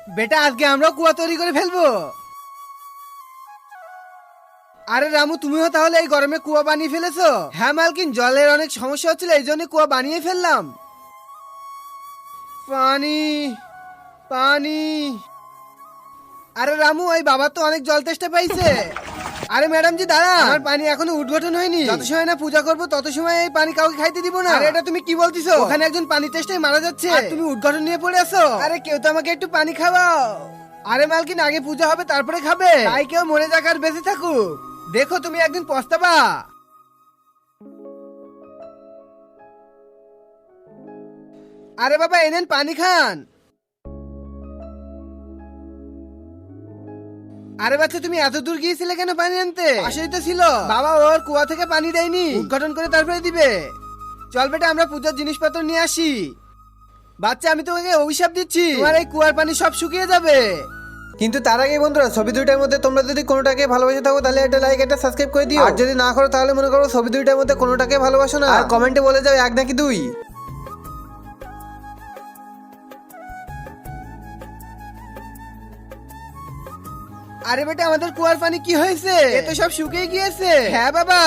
বেটা আজকে আমরা কুয়া তৈরি করে ফেলবো। আরে রামু, তুমিও তাহলে এই গরমে কুয়া বানিয়ে ফেলেছো? হ্যাঁ মালকিন, জলের অনেক সমস্যা হচ্ছিল, এই জন্য কুয়া বানিয়ে ফেললাম। পানি পানি। আরে রামু, ওই বাবা তো অনেক জল তেষ্টা পাইছে। আরে ম্যাডাম জি দাঁড়া, আমার পানি এখনো উদ্ঘাটন হয়নি। যত সময় না পূজা করবো তত সময় এই পানি কাউকে খাইতে দিব না। আরে এটা তুমি কি বলতিছো? ওখানে একজন পানি তেষ্টায় মারা যাচ্ছে আর তুমি উদ্ঘাটন নিয়ে পড়ে আছো। আরে কেউ তো আমাকে একটু পানি খাওয়াও। আরে মালকিন, আগে পূজা হবে তারপরে খাবে। তাই কেউ মরে যাক আর বেঁচে থাকুক, দেখো তুমি একদিন পস্তাবা। আরে বাবা এনেন পানি খান। আরে বাচ্চা, তুমি এত দূর গিয়েছিলে কেন পানি আনতে? পাশেই তো ছিল। বাবা ওর কুয়া থেকে পানি দেয়নি, উদ্ঘাটন করে তারপরে দিবে। চল বেটা, আমরা পূজার জিনিসপত্র নিয়ে আসি। বাচ্চা, আমি তোমাকে অভিশাপ দিচ্ছি, তোমার এই কুয়ার পানি সব শুকিয়ে যাবে। কিন্তু তার আগে বন্ধুরা, ছবি দুইটার মধ্যে তোমরা যদি কোনোটাকে ভালোবাসে থাকো তাহলে একটা লাইক একটা সাবস্ক্রাইব করে দিও। আর যদি না করো তাহলে মনে করো ছবি দুইটার মধ্যে কোনোটাকে ভালোবাসো না, আর কমেন্টে বলে যাও এক নাকি দুই। আরে বেটা, আমাদের কুয়ার পানি কি হয়েছে? এ তো সব শুকিয়ে গিয়েছে। হ্যাঁ বাবা।